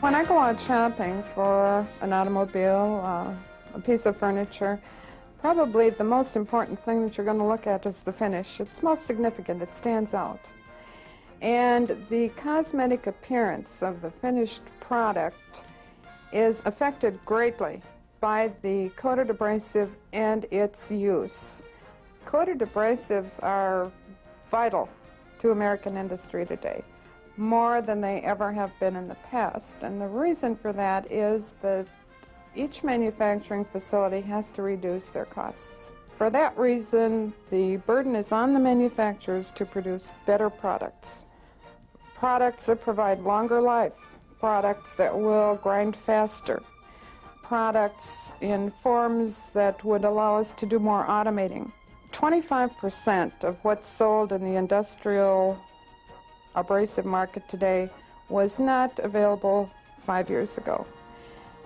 When I go out shopping for an automobile, a piece of furniture, probably the most important thing that you're going to look at is the finish. It's most significant. It stands out. And the cosmetic appearance of the finished product is affected greatly by the coated abrasive and its use. Coated abrasives are vital to American industry today, more than they ever have been in the past. And the reason for that is that each manufacturing facility has to reduce their costs. For that reason, the burden is on the manufacturers to produce better products. Products that provide longer life, products that will grind faster, products in forms that would allow us to do more automating. 25% of what's sold in the industrial abrasive market today was not available 5 years ago.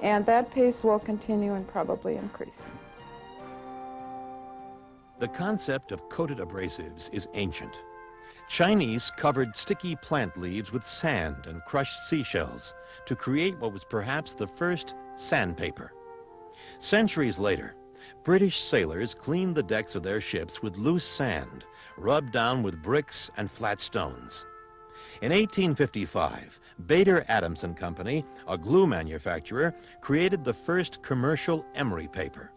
And that pace will continue and probably increase. The concept of coated abrasives is ancient. Chinese covered sticky plant leaves with sand and crushed seashells to create what was perhaps the first sandpaper. Centuries later, British sailors cleaned the decks of their ships with loose sand, rubbed down with bricks and flat stones. In 1855, Bader Adams and Company, a glue manufacturer, created the first commercial emery paper.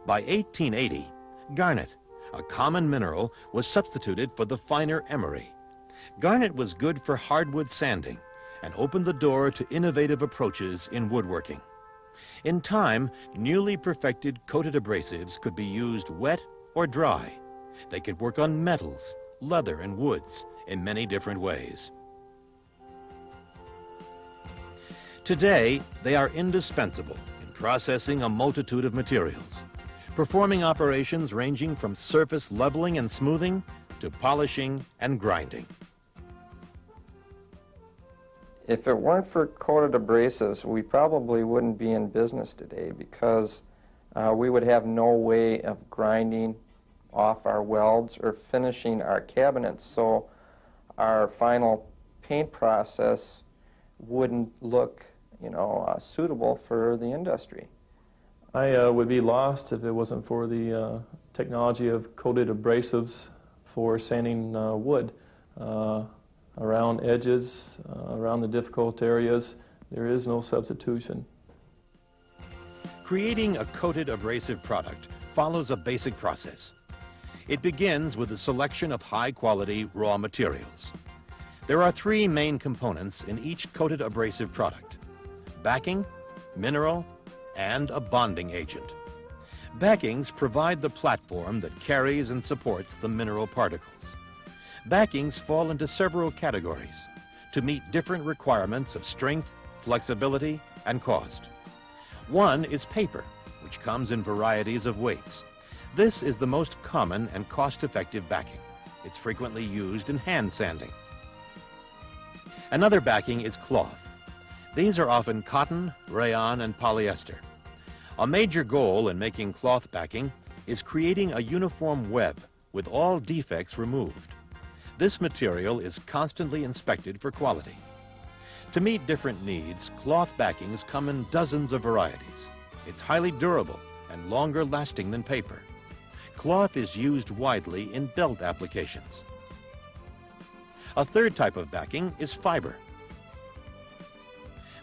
By 1880, garnet, a common mineral, was substituted for the finer emery. Garnet was good for hardwood sanding and opened the door to innovative approaches in woodworking. In time, newly perfected coated abrasives could be used wet or dry. They could work on metals, leather, and woods in many different ways. Today, they are indispensable in processing a multitude of materials, performing operations ranging from surface leveling and smoothing to polishing and grinding. If it weren't for coated abrasives, we probably wouldn't be in business today, because we would have no way of grinding off our welds or finishing our cabinets, so our final paint process wouldn't look, suitable for the industry. I would be lost if it wasn't for the technology of coated abrasives for sanding wood. Around edges, around the difficult areas, there is no substitution. Creating a coated abrasive product follows a basic process. It begins with the selection of high-quality raw materials. There are three main components in each coated abrasive product: backing, mineral, and a bonding agent. Backings provide the platform that carries and supports the mineral particles. Backings fall into several categories to meet different requirements of strength, flexibility, and cost. One is paper, which comes in varieties of weights. This is the most common and cost-effective backing. It's frequently used in hand sanding. Another backing is cloth. These are often cotton, rayon, and polyester. A major goal in making cloth backing is creating a uniform web with all defects removed. This material is constantly inspected for quality. To meet different needs, cloth backings come in dozens of varieties. It's highly durable and longer lasting than paper. Cloth is used widely in belt applications. A third type of backing is fiber.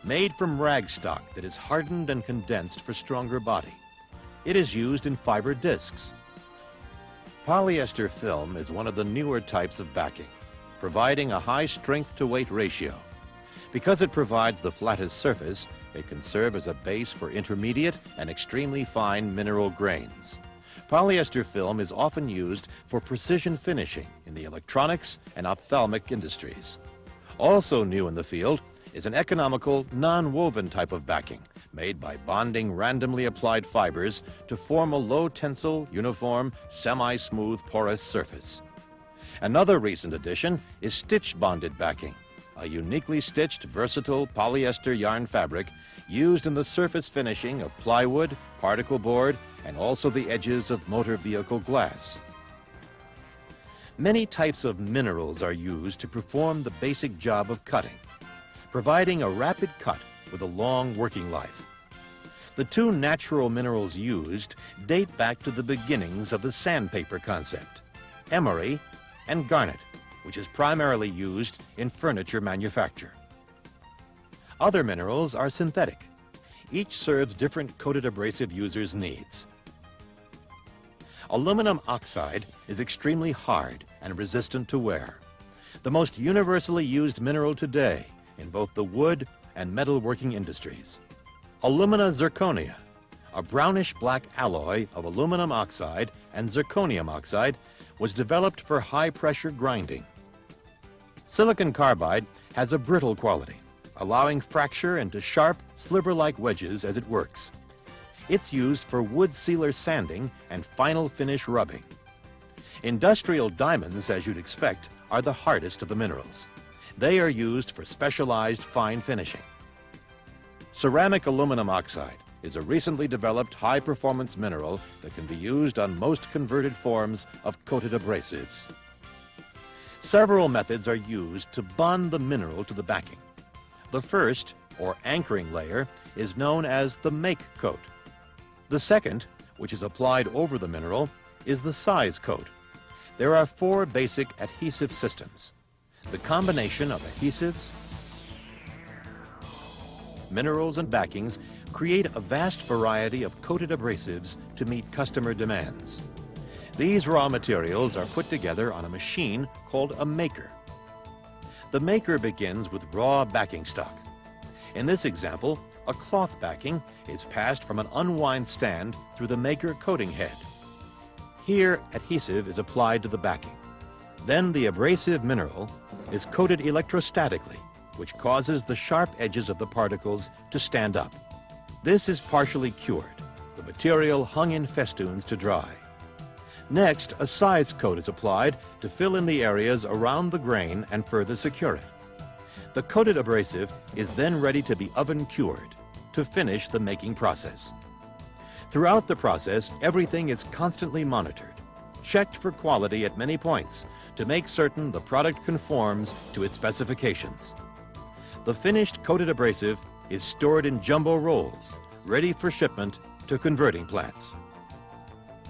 Made from rag stock that is hardened and condensed for stronger body. It is used in fiber discs. Polyester film is one of the newer types of backing, providing a high strength-to-weight ratio. Because it provides the flattest surface, it can serve as a base for intermediate and extremely fine mineral grains. Polyester film is often used for precision finishing in the electronics and ophthalmic industries. Also new in the field is an economical, non-woven type of backing made by bonding randomly applied fibers to form a low-tensile, uniform, semi-smooth, porous surface. Another recent addition is stitch-bonded backing, a uniquely stitched, versatile polyester yarn fabric used in the surface finishing of plywood, particle board, and also the edges of motor vehicle glass. Many types of minerals are used to perform the basic job of cutting, providing a rapid cut with a long working life. The two natural minerals used date back to the beginnings of the sandpaper concept, emery and garnet, which is primarily used in furniture manufacture. Other minerals are synthetic. Each serves different coated abrasive users' needs. Aluminum oxide is extremely hard and resistant to wear. The most universally used mineral today in both the wood and metalworking industries. Alumina zirconia, a brownish-black alloy of aluminum oxide and zirconium oxide, was developed for high-pressure grinding. Silicon carbide has a brittle quality, allowing fracture into sharp, sliver-like wedges as it works. It's used for wood sealer sanding and final finish rubbing. Industrial diamonds, as you'd expect, are the hardest of the minerals. They are used for specialized fine finishing. Ceramic aluminum oxide is a recently developed high-performance mineral that can be used on most converted forms of coated abrasives. Several methods are used to bond the mineral to the backing. The first, or anchoring layer, is known as the make coat. The second, which is applied over the mineral, is the size coat. There are four basic adhesive systems. The combination of adhesives, minerals, and backings create a vast variety of coated abrasives to meet customer demands. These raw materials are put together on a machine called a maker. The maker begins with raw backing stock. In this example, a cloth backing is passed from an unwind stand through the maker coating head. Here, adhesive is applied to the backing. Then the abrasive mineral is coated electrostatically, which causes the sharp edges of the particles to stand up. This is partially cured, the material hung in festoons to dry. Next, a size coat is applied to fill in the areas around the grain and further secure it. The coated abrasive is then ready to be oven cured to finish the making process. Throughout the process, everything is constantly monitored, checked for quality at many points to make certain the product conforms to its specifications. The finished coated abrasive is stored in jumbo rolls, ready for shipment to converting plants.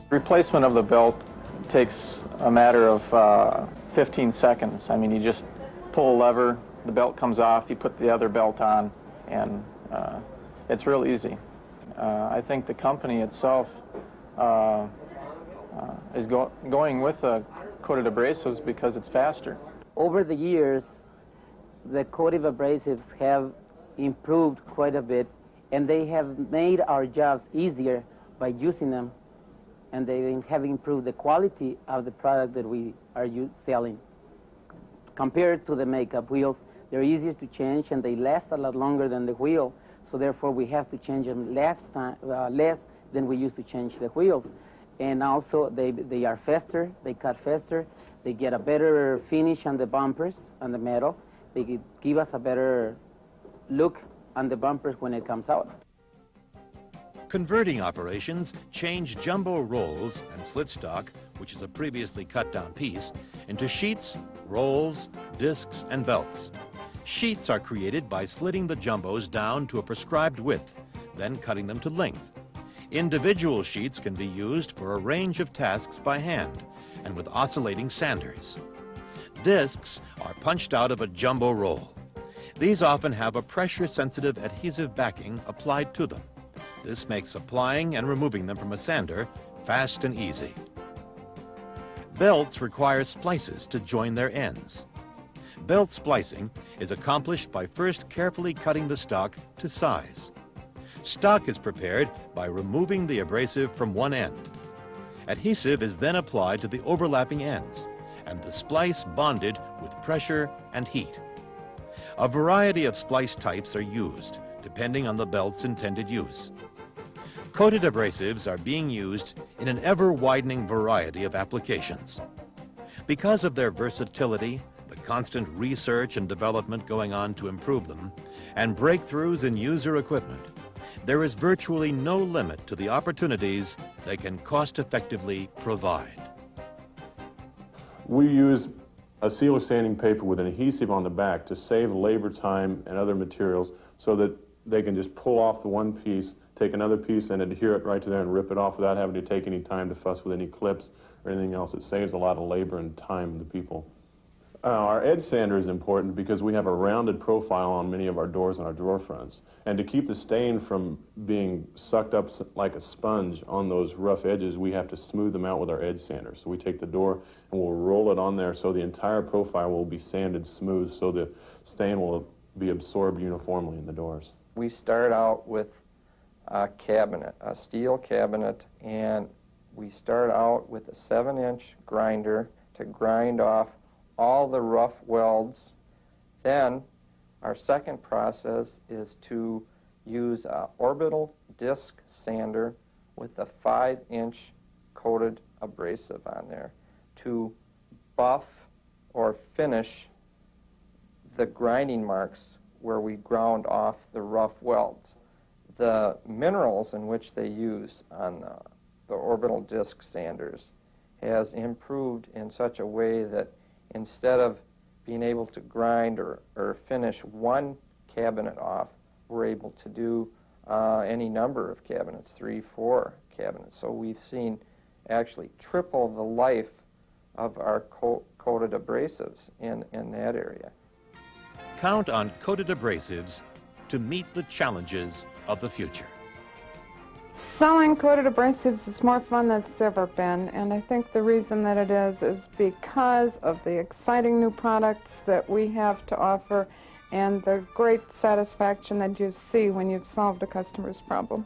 Replacement of the belt takes a matter of 15 seconds. I mean, you just pull a lever, the belt comes off, you put the other belt on, and it's real easy. I think the company itself is going with coated abrasives because it's faster. Over the years, the coated abrasives have improved quite a bit, and they have made our jobs easier by using them, and they have improved the quality of the product that we are selling. Compared to the makeup wheels, they're easier to change and they last a lot longer than the wheel, so therefore we have to change them less than we used to change the wheels. And also they are faster, they cut faster, they get a better finish on the bumpers, on the metal. They give us a better look on the bumpers when it comes out. Converting operations change jumbo rolls and slit stock, which is a previously cut down piece, into sheets, rolls, discs, and belts. Sheets are created by slitting the jumbos down to a prescribed width, then cutting them to length. Individual sheets can be used for a range of tasks by hand and with oscillating sanders. Discs are punched out of a jumbo roll. These often have a pressure-sensitive adhesive backing applied to them. This makes applying and removing them from a sander fast and easy. Belts require splices to join their ends. Belt splicing is accomplished by first carefully cutting the stock to size. Stock is prepared by removing the abrasive from one end. Adhesive is then applied to the overlapping ends, and the splice bonded with pressure and heat. A variety of splice types are used, depending on the belt's intended use. Coated abrasives are being used in an ever-widening variety of applications. Because of their versatility, the constant research and development going on to improve them, and breakthroughs in user equipment, there is virtually no limit to the opportunities they can cost-effectively provide. We use a sealer sanding paper with an adhesive on the back to save labor time and other materials so that they can just pull off the one piece, take another piece and adhere it right to there and rip it off without having to take any time to fuss with any clips or anything else. It saves a lot of labor and time to people. Our edge sander is important because we have a rounded profile on many of our doors and our drawer fronts. And to keep the stain from being sucked up like a sponge on those rough edges, we have to smooth them out with our edge sander. So we take the door and we'll roll it on there so the entire profile will be sanded smooth so the stain will be absorbed uniformly in the doors. We start out with a cabinet, a steel cabinet, and we start out with a 7-inch grinder to grind off all the rough welds. Then our second process is to use an orbital disc sander with a 5-inch coated abrasive on there to buff or finish the grinding marks where we ground off the rough welds. The minerals in which they use on the orbital disc sanders has improved in such a way that instead of being able to grind or finish one cabinet off, we're able to do any number of cabinets, 3, 4 cabinets. So we've seen actually triple the life of our coated abrasives in that area. Count on coated abrasives to meet the challenges of the future. Selling coated abrasives is more fun than it's ever been, and I think the reason that it is because of the exciting new products that we have to offer and the great satisfaction that you see when you've solved a customer's problem.